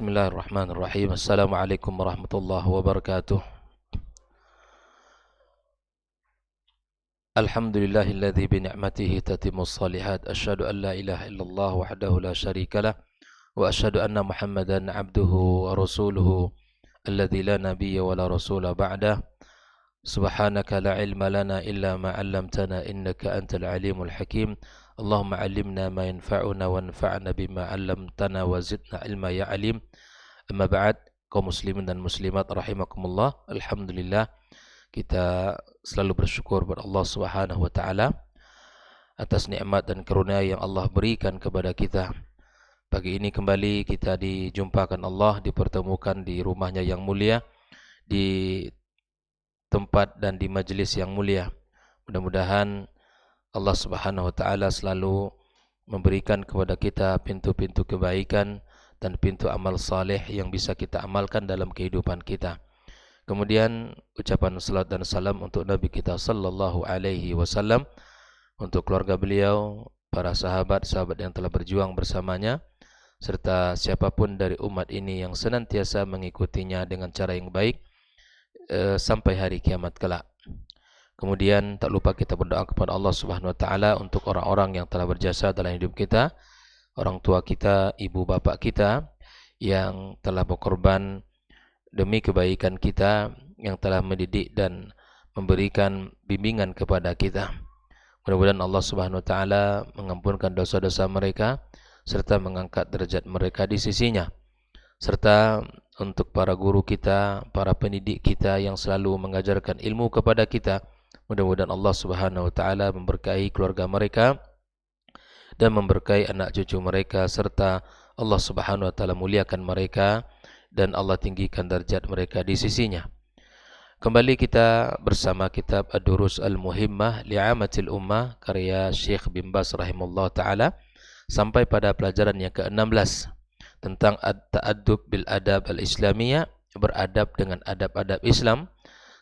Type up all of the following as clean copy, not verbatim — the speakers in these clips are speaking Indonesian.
Bismillahirrahmanirrahim. Assalamualaikum warahmatullahi wabarakatuh. Alhamdulillahilladzi bi ni'matihi tatimmus shalihat. Asyhadu an la ilaha illallah wahdahu la syarikalah wa asyhadu anna Muhammadan abduhu wa rasuluhu alladzi la nabiyya wa la rasula ba'dah. Subhanaka la ilma lana illa ma 'allamtana innaka antal alimul hakim. Allahumma 'allimna ma yanfa'una wanfa'na bima 'allamtana wa zidna ilma ya alim. Amma ba'd, kaum muslimin dan muslimat rahimakumullah. Alhamdulillah, kita selalu bersyukur kepada Allah Subhanahu wa taala atas nikmat dan karunia yang Allah berikan kepada kita. Pagi ini kembali kita dijumpakan Allah, dipertemukan di rumahnya yang mulia, di tempat dan di majelis yang mulia. Mudah-mudahan Allah Subhanahu wa taala selalu memberikan kepada kita pintu-pintu kebaikan dan pintu amal saleh yang bisa kita amalkan dalam kehidupan kita. Kemudian ucapan salat dan salam untuk Nabi kita sallallahu alaihi wasallam, untuk keluarga beliau, para sahabat-sahabat yang telah berjuang bersamanya, serta siapapun dari umat ini yang senantiasa mengikutinya dengan cara yang baik sampai hari kiamat kelak. Kemudian tak lupa kita berdoa kepada Allah Subhanahu wa taala untuk orang-orang yang telah berjasa dalam hidup kita, orang tua kita, ibu bapak kita yang telah berkorban demi kebaikan kita, yang telah mendidik dan memberikan bimbingan kepada kita. Mudah-mudahan Allah Subhanahu wa taala mengampunkan dosa-dosa mereka serta mengangkat derajat mereka di sisinya. Serta untuk para guru kita, para pendidik kita yang selalu mengajarkan ilmu kepada kita, mudah-mudahan Allah Subhanahu wa taala memberkahi keluarga mereka dan memberkahi anak cucu mereka, serta Allah Subhanahu wa taala muliakan mereka dan Allah tinggikan derajat mereka di sisinya. Kembali kita bersama kitab Ad-Durus Al-Muhimmah Li'amatil Ummah karya Syekh bin Baz rahimahullah taala sampai pada pelajaran yang ke-16 tentang At-Ta'addub bil Adab Al-Islamiyah, beradab dengan adab-adab Islam.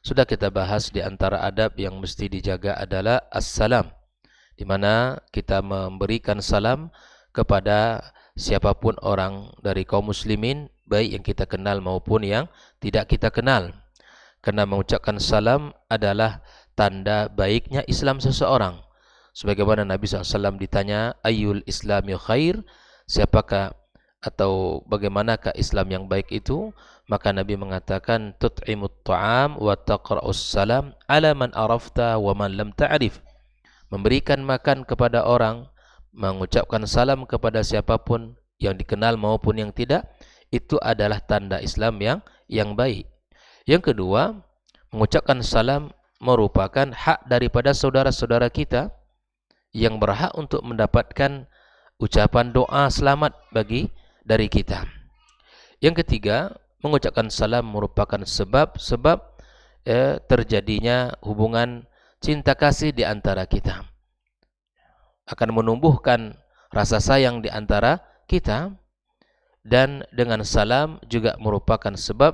Sudah kita bahas di antara adab yang mesti dijaga adalah as-salam, di mana kita memberikan salam kepada siapapun orang dari kaum muslimin, baik yang kita kenal maupun yang tidak kita kenal. Karena mengucapkan salam adalah tanda baiknya Islam seseorang. Sebagaimana Nabi SAW ditanya, ayyul islami khair, siapakah atau bagaimanakah Islam yang baik itu? Maka Nabi mengatakan, tut'imut ta'am wa taqra'us salam ala man arafta wa man lam ta'rif. Memberikan makan kepada orang, mengucapkan salam kepada siapapun yang dikenal maupun yang tidak, itu adalah tanda Islam yang baik. Yang kedua, mengucapkan salam merupakan hak daripada saudara-saudara kita yang berhak untuk mendapatkan ucapan doa selamat dari kita. Yang ketiga, mengucapkan salam merupakan sebab terjadinya hubungan cinta kasih di antara kita. Akan menumbuhkan rasa sayang di antara kita, dan dengan salam juga merupakan sebab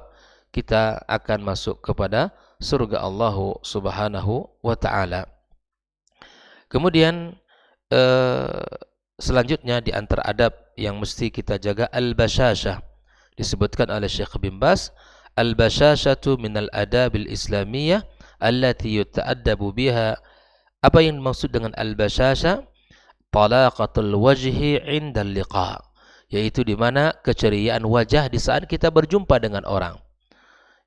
kita akan masuk kepada surga Allah Subhanahu wa taala. Kemudian selanjutnya di antara adab yang mesti kita jaga al-bashashah. Disebutkan oleh Syekh bin Baz, al-bashashatu minal adabil islamiyah allati yuta'addabu biha. Apa yang dimaksud dengan al-bashashah? Talaqatul wajhi 'inda liqa, yaitu di mana keceriaan wajah di saat kita berjumpa dengan orang.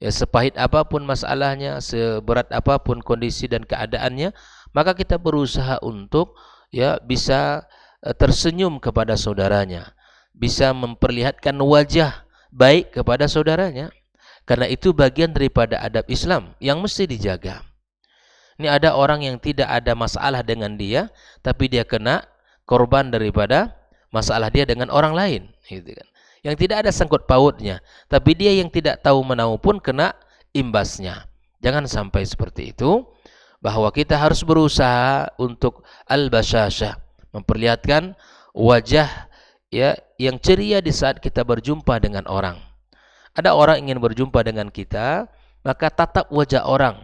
Ya, sepahit apapun masalahnya, seberat apapun kondisi dan keadaannya, maka kita berusaha untuk bisa tersenyum kepada saudaranya, bisa memperlihatkan wajah baik kepada saudaranya, karena itu bagian daripada adab Islam yang mesti dijaga. Ini ada orang yang tidak ada masalah dengan dia, tapi dia kena korban daripada masalah dia dengan orang lain, gitu kan. Yang tidak ada sangkut pautnya, tapi dia yang tidak tahu menahu pun kena imbasnya. Jangan sampai seperti itu, bahwa kita harus berusaha untuk al-bashashah, memperlihatkan wajah yang ceria di saat kita berjumpa dengan orang. Ada orang ingin berjumpa dengan kita, maka tatap wajah orang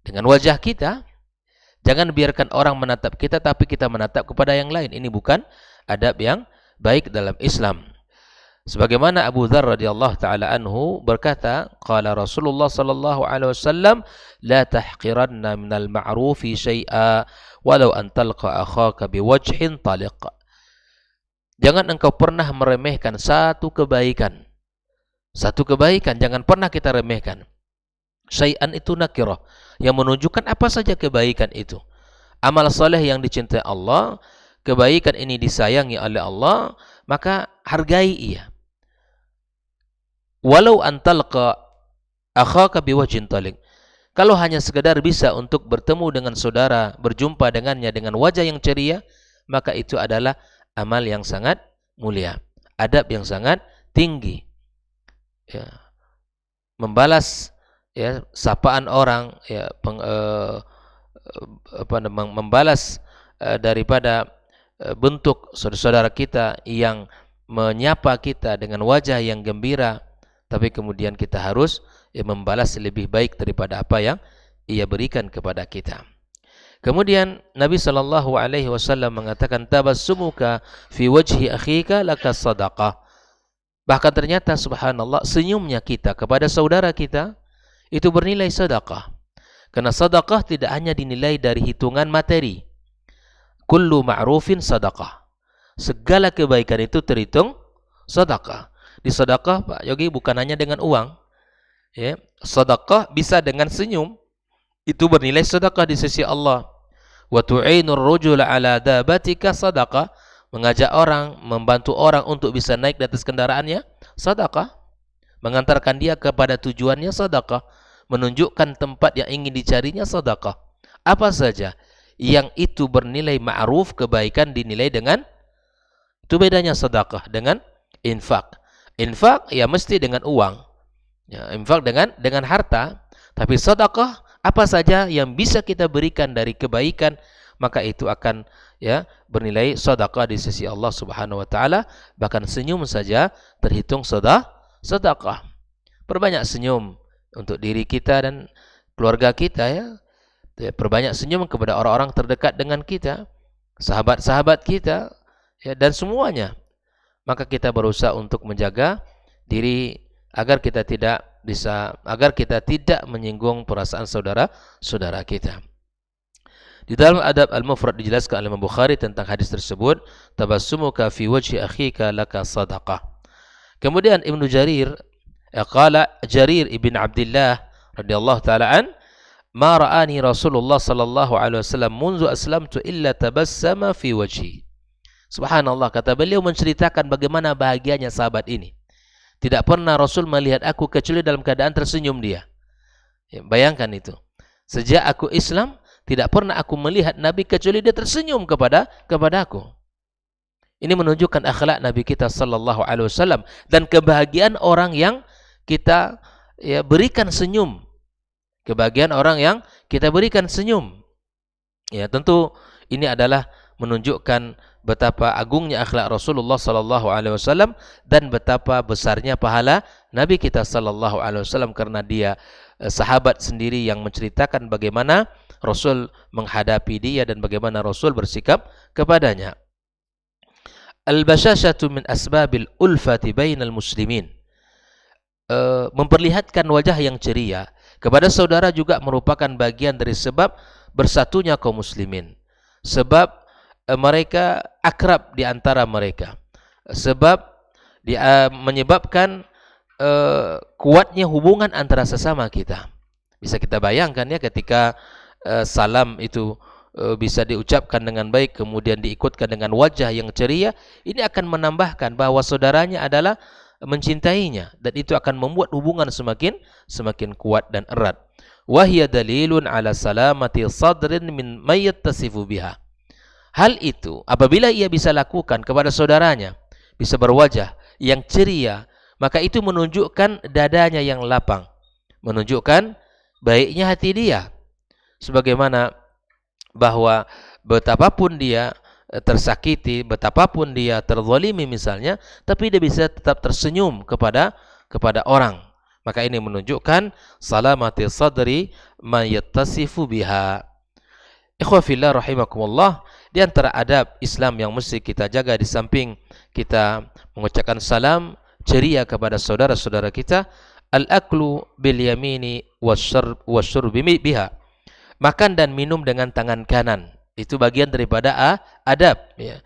dengan wajah kita. Jangan biarkan orang menatap kita, tapi kita menatap kepada yang lain. Ini bukan adab yang baik dalam Islam. Sebagaimana Abu Dzar radhiyallahu taala anhu berkata, qala Rasulullah sallallahu alaihi wasallam, la tahqiranna minal ma'rufi syai'a walau an talqa akhaka biwajhin taliq. Jangan engkau pernah meremehkan satu kebaikan. Satu kebaikan jangan pernah kita remehkan. Syai'an itu nakirah yang menunjukkan apa saja kebaikan itu. Amal soleh yang dicintai Allah, kebaikan ini disayangi oleh Allah, maka hargai ia. Walau antalqa akhaka biwajhin taliq. Kalau hanya sekedar bisa untuk bertemu dengan saudara, berjumpa dengannya dengan wajah yang ceria, maka itu adalah amal yang sangat mulia, adab yang sangat tinggi. Ya. Membalas ya sapaan orang, ya membalas daripada bentuk saudara-saudara kita yang menyapa kita dengan wajah yang gembira, tapi kemudian kita harus membalas lebih baik daripada apa yang ia berikan kepada kita. Kemudian Nabi sallallahu alaihi wasallam mengatakan, tabassumuka fi wajhi akhika laka sadaqah. Bahkan ternyata subhanallah, senyumnya kita kepada saudara kita itu bernilai sedekah. Karena sedekah tidak hanya dinilai dari hitungan materi. Kullu ma'rufin sedekah. Segala kebaikan itu terhitung sedekah. Di sedekah Pak Yogi bukan hanya dengan uang. Ya, sedekah bisa dengan senyum. Itu bernilai sedekah di sisi Allah. Wa tu'inur rajula 'ala dabatika sedekah. Mengajak orang, membantu orang untuk bisa naik di atas kendaraannya, sedekah. Mengantarkan dia kepada tujuannya, sedekah. Menunjukkan tempat yang ingin dicarinya, sedekah. Apa saja yang itu bernilai ma'ruf, kebaikan dinilai dengan, itu bedanya sedekah dengan infak. Infak ya mesti dengan uang, ya, infak dengan harta. Tapi sedekah apa saja yang bisa kita berikan dari kebaikan, maka itu akan ya bernilai sedekah di sisi Allah Subhanahu wa taala. Bahkan senyum saja terhitung sedekah. Perbanyak senyum untuk diri kita dan keluarga kita, ya. Perbanyak senyum kepada orang-orang terdekat dengan kita, sahabat-sahabat kita, ya, dan semuanya. Maka kita berusaha untuk menjaga diri agar kita tidak menyinggung perasaan saudara-saudara kita. Di dalam Adab Al-Mufrad dijelaskan oleh Imam Bukhari tentang hadis tersebut, tabassumuka fi wajhi akhika laka sadaqah. Kemudian Ibnu Jarir qala Jarir ibn Abdullah radhiyallahu taala an, ma ra'ani Rasulullah sallallahu alaihi wasallam munzu aslamtu illa tabassama fi wajhi. Subhanallah, kata beliau menceritakan bagaimana bahagianya sahabat ini. Tidak pernah Rasul melihat aku kecuali dalam keadaan tersenyum dia. Ya, bayangkan itu. Sejak aku Islam, tidak pernah aku melihat Nabi kecuali dia tersenyum kepada aku. Ini menunjukkan akhlak Nabi kita sallallahu alaihi wasallam dan kebahagiaan orang yang kita ya berikan senyum. Kebahagiaan orang yang kita berikan senyum. Ya, tentu ini adalah menunjukkan betapa agungnya akhlak Rasulullah sallallahu alaihi wasallam dan betapa besarnya pahala Nabi kita sallallahu alaihi wasallam, karena dia sahabat sendiri yang menceritakan bagaimana Rasul menghadapi dia dan bagaimana Rasul bersikap kepadanya. Al-bashashatu min asbabil ulfati bainal muslimin. Memperlihatkan wajah yang ceria kepada saudara juga merupakan bagian dari sebab bersatunya kaum muslimin. Sebab mereka akrab di antara mereka. Sebab menyebabkan kuatnya hubungan antara sesama kita. Bisa kita bayangkan ya, ketika salam itu bisa diucapkan dengan baik, kemudian diikutkan dengan wajah yang ceria, ini akan menambahkan bahwa saudaranya adalah mencintainya, dan itu akan membuat hubungan semakin kuat dan erat. Wahya dalilun ala salamati sadrin min mayattasifu biha. Hal itu apabila ia bisa lakukan kepada saudaranya, bisa berwajah yang ceria, maka itu menunjukkan dadanya yang lapang, menunjukkan baiknya hati dia. Sebagaimana bahwa betapapun dia tersakiti, betapapun dia terzalimi misalnya, tapi dia bisa tetap tersenyum kepada orang. Maka ini menunjukkan salamati sadri ma yattasifu biha. Ikhwah fillah rahimakumullah, di antara adab Islam yang mesti kita jaga di samping kita mengucapkan salam, ceria kepada saudara-saudara kita, al-aklu bil yamini wasyurbi biha. Makan dan minum dengan tangan kanan. Itu bagian daripada adab, ya.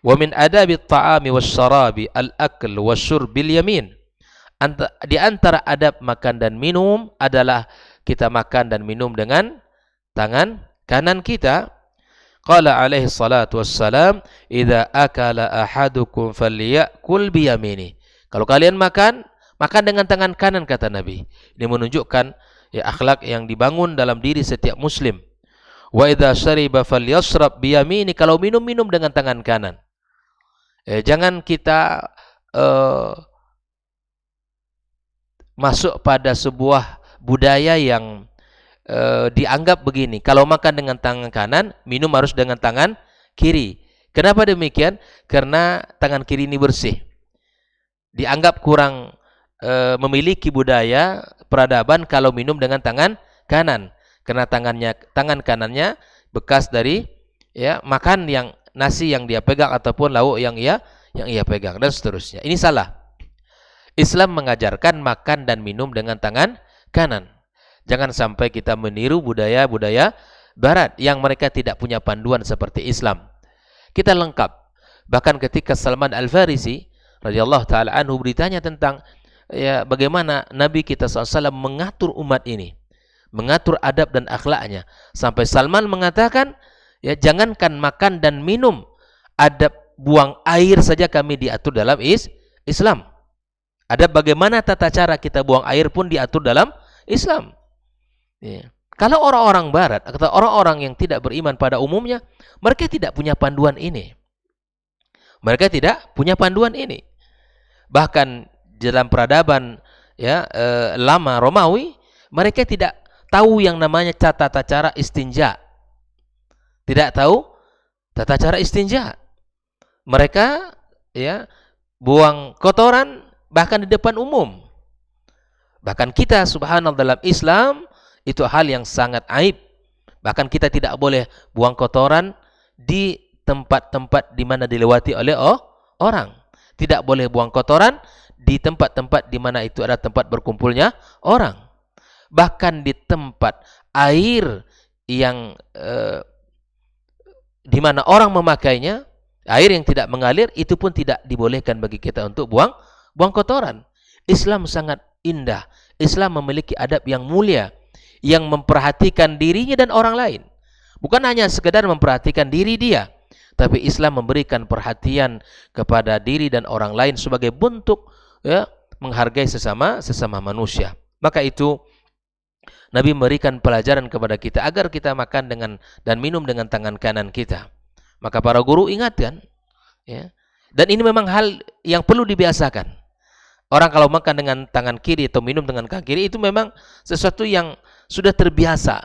Wa min adabit ta'ami wasyarabi al-akl wasyurb bil yamin. Di antara adab makan dan minum adalah kita makan dan minum dengan tangan kanan kita. Qala alaihi salatu wassalam, idza akala ahadukum falyakul bi yamini. Kalau kalian makan, makan dengan tangan kanan, kata Nabi. Ini menunjukkan ya akhlak yang dibangun dalam diri setiap muslim. Wa idza syariba falyashrab bi yamini. Kalau minum dengan tangan kanan. Jangan kita masuk pada sebuah budaya yang dianggap begini, kalau makan dengan tangan kanan, minum harus dengan tangan kiri. Kenapa demikian? Karena tangan kiri ini bersih. Dianggap kurang memiliki budaya peradaban kalau minum dengan tangan kanan, karena tangan kanannya bekas dari ya makan yang nasi yang dia pegang ataupun lauk yang ia pegang dan seterusnya. Ini salah. Islam mengajarkan makan dan minum dengan tangan kanan. Jangan sampai kita meniru budaya-budaya barat yang mereka tidak punya panduan seperti Islam. Kita lengkap. Bahkan ketika Salman Al-Farisi radhiyallahu taala anhu ditanya tentang ya bagaimana Nabi kita SAW mengatur umat ini, mengatur adab dan akhlaknya, sampai Salman mengatakan, ya jangankan makan dan minum, adab buang air saja kami diatur dalam Islam. Adab bagaimana tata cara kita buang air pun diatur dalam Islam. Ya. Kalau orang-orang barat atau orang-orang yang tidak beriman pada umumnya, mereka tidak punya panduan ini. Mereka tidak punya panduan ini. Bahkan dalam peradaban ya lama Romawi, mereka tidak tahu yang namanya tata cara istinja. Tidak tahu tata cara istinja. Mereka ya buang kotoran bahkan di depan umum. Bahkan kita subhanallah dalam Islam itu hal yang sangat aib. Bahkan kita tidak boleh buang kotoran di tempat-tempat di mana dilewati oleh orang. Tidak boleh buang kotoran di tempat-tempat di mana itu ada tempat berkumpulnya orang. Bahkan di tempat air yang di mana orang memakainya, air yang tidak mengalir, itu pun tidak dibolehkan bagi kita untuk buang kotoran. Islam sangat indah. Islam memiliki adab yang mulia, yang memperhatikan dirinya dan orang lain. Bukan hanya sekedar memperhatikan diri dia, tapi Islam memberikan perhatian kepada diri dan orang lain sebagai bentuk ya, menghargai sesama manusia. Maka itu Nabi memberikan pelajaran kepada kita agar kita makan dengan dan minum dengan tangan kanan kita. Maka para guru ingatkan, ya. Dan ini memang hal yang perlu dibiasakan. Orang kalau makan dengan tangan kiri atau minum dengan kaki kiri itu memang sesuatu yang sudah terbiasa.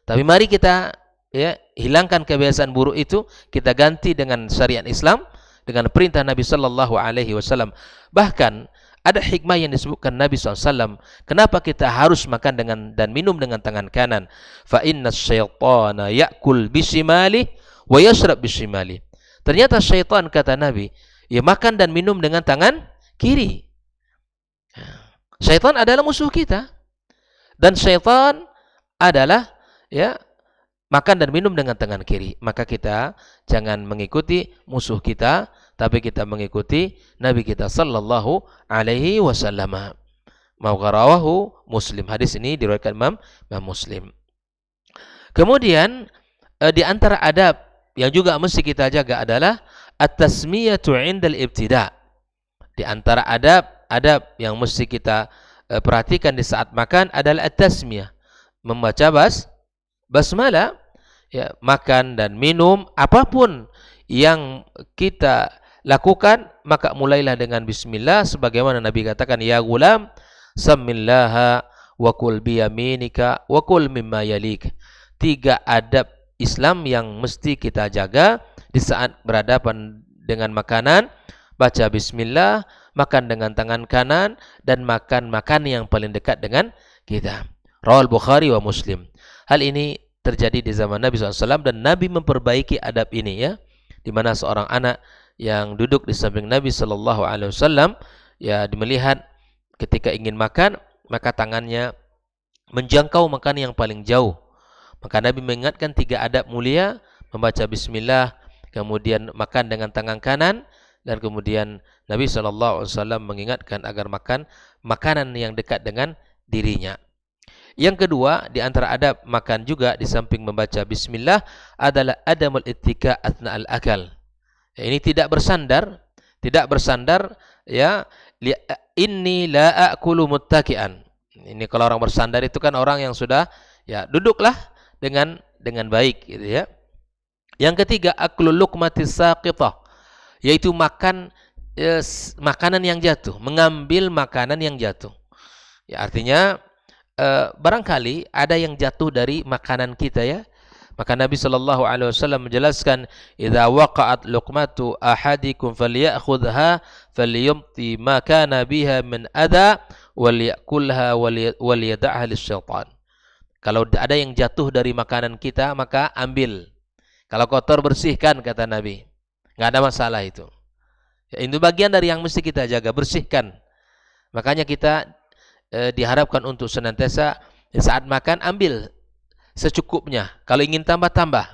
Tapi mari kita ya hilangkan kebiasaan buruk itu, kita ganti dengan syariat Islam, dengan perintah Nabi sallallahu alaihi wasallam. Bahkan ada hikmah yang disebutkan Nabi SAW. Kenapa kita harus makan dengan dan minum dengan tangan kanan? Fa inna syaitana ya'kul bisimali wa yashrab bisimali. Ternyata syaitan, kata Nabi, ya makan dan minum dengan tangan kiri. Syaitan adalah musuh kita. Dan syaitan adalah ya makan dan minum dengan tangan kiri. Maka kita jangan mengikuti musuh kita, tapi kita mengikuti Nabi kita sallallahu alaihi wasallam. Rawahu Muslim. Hadis ini diriwayatkan Imam Muslim. Kemudian di antara adab yang juga mesti kita jaga adalah at-tasmiyatu 'indal ibtida'. Di antara adab yang mesti kita perhatikan di saat makan adalah at-tasmiyah, membaca basmalah. Ya, makan dan minum apapun yang kita lakukan, maka mulailah dengan bismillah, sebagaimana Nabi katakan, ya gulam samillaha wa kul biyaminika wa kul mimma yalik. 3 adab Islam yang mesti kita jaga di saat berhadapan dengan makanan: baca bismillah, makan dengan tangan kanan, dan makan yang paling dekat dengan kita. Rawal Bukhari wa Muslim. Hal ini terjadi di zaman Nabi SAW, dan Nabi memperbaiki adab ini, ya, di mana seorang anak yang duduk di samping Nabi sallallahu alaihi wasallam, ya melihat ketika ingin makan, maka tangannya menjangkau makan yang paling jauh. Maka Nabi mengingatkan 3 adab mulia, membaca bismillah, kemudian makan dengan tangan kanan, dan kemudian Nabi sallallahu alaihi wasallam mengingatkan agar makan makanan yang dekat dengan dirinya. Yang kedua, di antara adab makan juga di samping membaca bismillah adalah adamul ittika athna'al akal. Ya, ini tidak bersandar ya, inni la akulu muttaki'an. Ini kalau orang bersandar itu kan orang yang sudah ya duduklah dengan baik gitu ya. Yang ketiga, aklul luqmatis saqithah, yaitu makan makanan yang jatuh, mengambil makanan yang jatuh. Ya, artinya barangkali ada yang jatuh dari makanan kita ya. Maka Nabi sallallahu alaihi wasallam menjelaskan, "Idza waqa'at luqmatu ahadikum falyakhudha falyumti ma kana biha min adha walyakulha walyad'ha lisyaitan." Kalau ada yang jatuh dari makanan kita, maka ambil. Kalau kotor, bersihkan, kata Nabi. Nggak ada masalah itu. Ya, itu bagian dari yang mesti kita jaga, bersihkan. Makanya kita diharapkan untuk senantiasa saat makan ambil secukupnya. Kalau ingin tambah-tambah.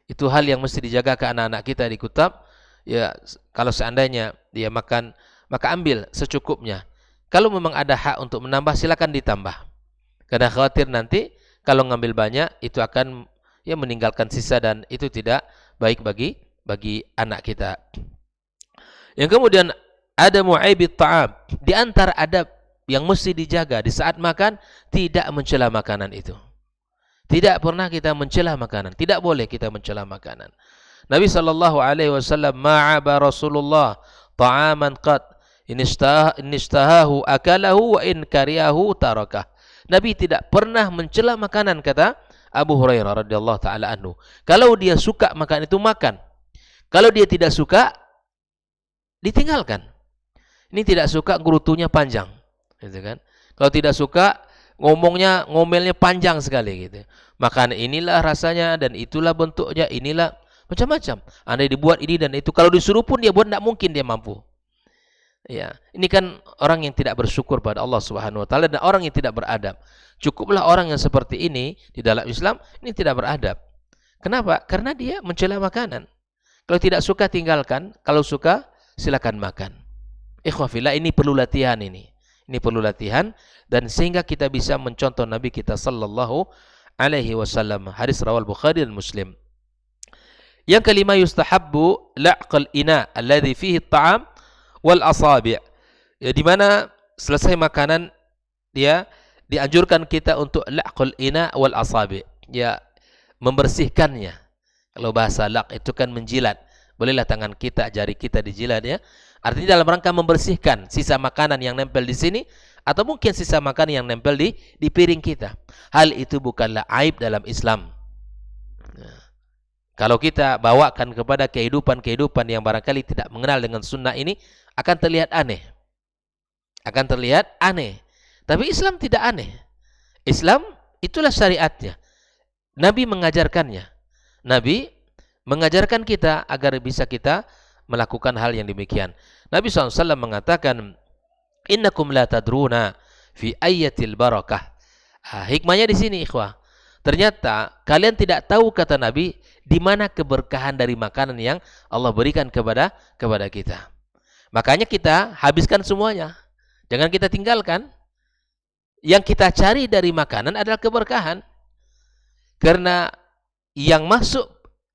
Itu hal yang mesti dijaga ke anak-anak kita di Kutab. Ya, kalau seandainya dia makan, maka ambil secukupnya. Kalau memang ada hak untuk menambah, silakan ditambah. Karena khawatir nanti kalau ngambil banyak itu akan ya meninggalkan sisa, dan itu tidak baik bagi anak kita. Yang kemudian ada mu'aibit ta'am. Di antara adab yang mesti dijaga di saat makan, tidak mencela makanan itu. Tidak pernah kita mencela makanan. Tidak boleh kita mencela makanan. Nabi sallallahu alaihi wasallam, ma'aba Rasulullah ta'aman qad inistahahu akalahu wa in kariyahu tarakah. Nabi tidak pernah mencela makanan, kata Abu Hurairah radhiyallahu taala anhu. Kalau dia suka makan itu makan. Kalau dia tidak suka, ditinggalkan. Ini tidak suka gerutunya panjang, gitu kan? Kalau tidak suka ngomelnya panjang sekali gitu. Makan inilah rasanya dan itulah bentuknya, inilah macam-macam. Andai dibuat ini dan itu, kalau disuruh pun dia buat, tidak mungkin dia mampu. Ya, ini kan orang yang tidak bersyukur pada Allah Subhanahu wa taala dan orang yang tidak beradab. Cukuplah orang yang seperti ini di dalam Islam ini tidak beradab. Kenapa? Karena dia mencela makanan. Kalau tidak suka tinggalkan, kalau suka silakan makan. Ikhwafillah, ini perlu latihan ini. Ini perlu latihan, dan sehingga kita bisa mencontoh Nabi kita sallallahu alaihi wasallam. Hadis rawal Bukhari dan Muslim. Yang kelima, yustahabbu la'qal ina alladhi fihi at-ta'am wal asabi'. Ya, di mana selesai makanan dia dianjurkan kita untuk la'qal ina wal asabi'. Ya, membersihkannya. Kalau bahasa laq itu kan menjilat. Bolehlah tangan kita, jari kita dijilat ya. Artinya dalam rangka membersihkan sisa makanan yang nempel di sini, atau mungkin sisa makanan yang nempel di piring kita. Hal itu bukanlah aib dalam Islam. Nah, kalau kita bawakan kepada kehidupan yang barangkali tidak mengenal dengan sunnah ini, akan terlihat aneh. Akan terlihat aneh. Tapi Islam tidak aneh. Islam itulah syariatnya. Nabi mengajarkannya. Nabi mengajarkan kita agar bisa kita melakukan hal yang demikian. Nabi SAW mengatakan, innakum la tadruna fi ayyatil barakah. Hikmahnya di sini, ikhwah. Ternyata kalian tidak tahu, kata Nabi, di mana keberkahan dari makanan yang Allah berikan kepada kita. Makanya kita habiskan semuanya. Jangan kita tinggalkan. Yang kita cari dari makanan adalah keberkahan. Karena yang masuk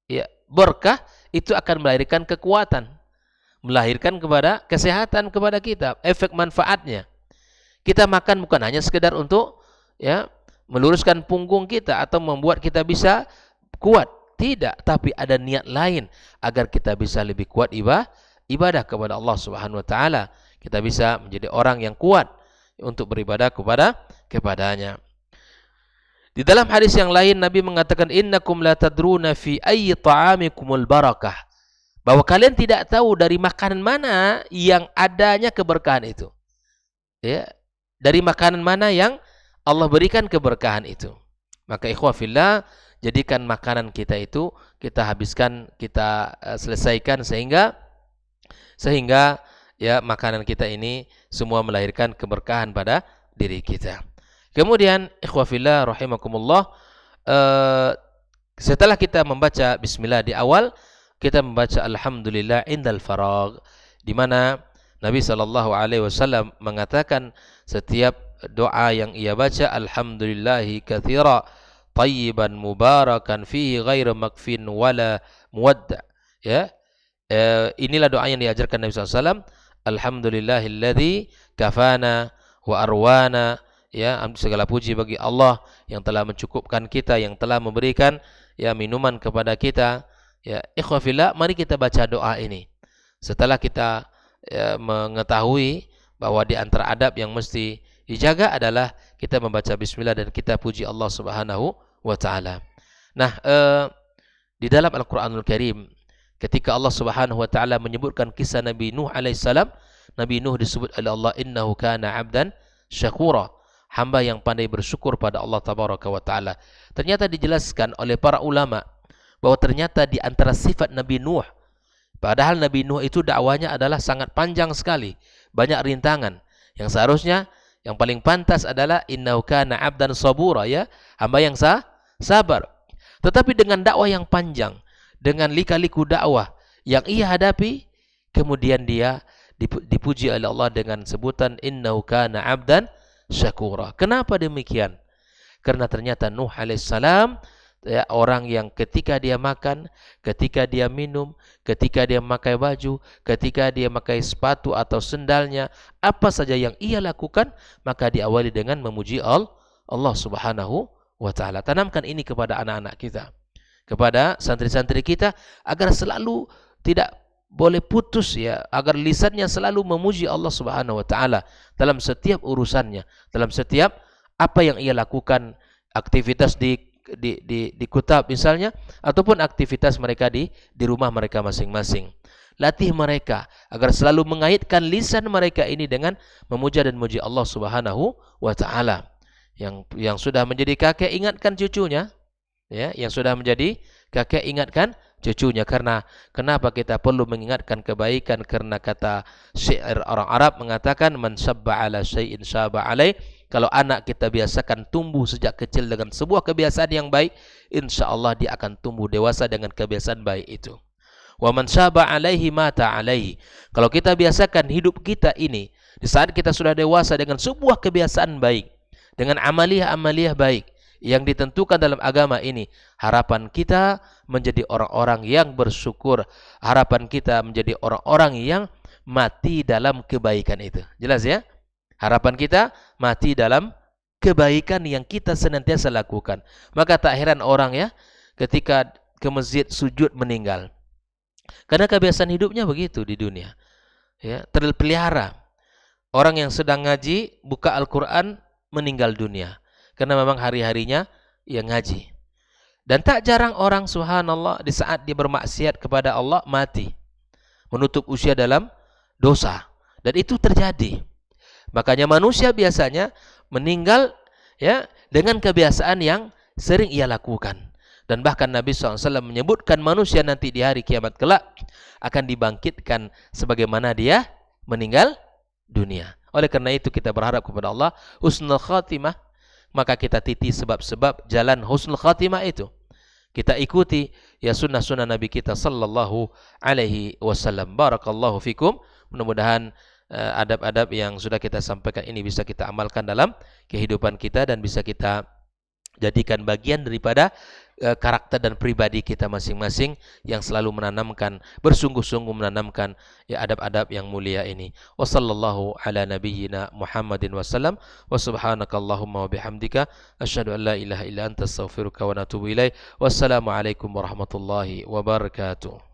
ya berkah itu akan melahirkan kekuatan, melahirkan kepada kesehatan kepada kita, efek manfaatnya. Kita makan bukan hanya sekedar untuk ya meluruskan punggung kita atau membuat kita bisa kuat, tidak, tapi ada niat lain agar kita bisa lebih kuat ibadah kepada Allah Subhanahu wa taala. Kita bisa menjadi orang yang kuat untuk beribadah kepadanya. Di dalam hadis yang lain Nabi mengatakan, innakum la tadruna fi ayyi ta'amikumul barakah. Bahwa kalian tidak tahu dari makanan mana yang adanya keberkahan itu. Ya, dari makanan mana yang Allah berikan keberkahan itu. Maka ikhwah fillah, jadikan makanan kita itu kita habiskan, kita selesaikan sehingga Sehingga ya makanan kita ini semua melahirkan keberkahan pada diri kita. Kemudian ikhwah fillah rahimakumullah, setelah kita membaca bismillah di awal, kita membaca alhamdulillah indal faragh, di mana Nabi sallallahu alaihi wasallam mengatakan setiap doa yang ia baca alhamdulillahi katsira tayyiban mubarakan fihi ghairu makfin wala muwadda. Ya, inilah doa yang diajarkan Nabi SAW. Alhamdulillahilladzi kafana wa arwana. Ya, segala puji bagi Allah yang telah mencukupkan kita, yang telah memberikan ya minuman kepada kita. Ya, ikhwah fillah, mari kita baca doa ini. Setelah kita ya, mengetahui bahwa di antara adab yang mesti dijaga adalah kita membaca bismillah dan kita puji Allah Subhanahu wa taala. Nah, di dalam Al-Qur'anul Karim ketika Allah Subhanahu wa taala menyebutkan kisah Nabi Nuh alaihissalam, Nabi Nuh disebut oleh Allah innahu kana 'abdan syakura, hamba yang pandai bersyukur pada Allah tabaraka wa taala. Ternyata dijelaskan oleh para ulama bahwa ternyata di antara sifat Nabi Nuh, padahal Nabi Nuh itu dakwanya adalah sangat panjang sekali, banyak rintangan. Yang seharusnya yang paling pantas adalah innahu kana 'abdan sabura, ya, hamba yang sabar. Tetapi dengan dakwah yang panjang, dengan lika-liku dakwah yang ia hadapi, kemudian dia dipuji oleh Allah dengan sebutan innahu kana 'abdan syakura. Kenapa demikian? Karena ternyata Nuh alaihissalam ya, orang yang ketika dia makan, ketika dia minum, ketika dia memakai baju, ketika dia memakai sepatu atau sendalnya, apa saja yang ia lakukan, maka diawali dengan memuji Allah Subhanahu wa taala. Tanamkan ini kepada anak-anak kita, kepada santri-santri kita, agar selalu tidak boleh putus ya, agar lisannya selalu memuji Allah Subhanahu wa taala dalam setiap urusannya, dalam setiap apa yang ia lakukan, aktivitas di kutab misalnya, ataupun aktivitas mereka di rumah mereka masing-masing. Latih mereka agar selalu mengaitkan lisan mereka ini dengan memuja dan memuji Allah Subhanahu wa taala. Yang sudah menjadi kakek, ingatkan cucunya. Ya, yang sudah menjadi kakek, ingatkan cucunya. Karena kenapa kita perlu mengingatkan kebaikan? Karena kata syair orang Arab mengatakan man sabba ala syai'in syaba alaih. Kalau anak kita biasakan tumbuh sejak kecil dengan sebuah kebiasaan yang baik, insyaallah dia akan tumbuh dewasa dengan kebiasaan baik itu. Wa man syaba alaihi mata alaihi. Kalau kita biasakan hidup kita ini di saat kita sudah dewasa dengan sebuah kebiasaan baik, dengan amaliyah-amaliyah baik yang ditentukan dalam agama ini, harapan kita menjadi orang-orang yang bersyukur, harapan kita menjadi orang-orang yang mati dalam kebaikan itu. Jelas ya? Harapan kita mati dalam kebaikan yang kita senantiasa lakukan. Maka tak heran orang ya ketika ke masjid sujud meninggal. Karena kebiasaan hidupnya begitu di dunia. Ya, terpelihara. Orang yang sedang ngaji buka Al-Qur'an meninggal dunia. Karena memang hari-harinya ia ngaji. Dan tak jarang orang subhanallah di saat dia bermaksiat kepada Allah mati, menutup usia dalam dosa. Dan itu terjadi. Makanya manusia biasanya meninggal ya dengan kebiasaan yang sering ia lakukan. Dan bahkan Nabi SAW menyebutkan manusia nanti di hari kiamat kelak akan dibangkitkan sebagaimana dia meninggal dunia. Oleh karena itu kita berharap kepada Allah husnul khatimah. Maka kita titi sebab-sebab jalan husnul khatimah itu. Kita ikuti ya sunnah-sunnah Nabi kita sallallahu alaihi wasallam. Barakallahu fikum. Mudah-mudahan adab-adab yang sudah kita sampaikan ini bisa kita amalkan dalam kehidupan kita dan bisa kita jadikan bagian daripada karakter dan pribadi kita masing-masing yang selalu menanamkan, bersungguh-sungguh menanamkan ya adab-adab yang mulia ini. Wassallallahu ala nabiyyina Muhammadin wasallam wa subhanakallahumma wa bihamdika asyhadu an la ilaha illa anta astaghfiruka wa atubu ilaik. Wassalamu alaikum warahmatullahi wabarakatuh.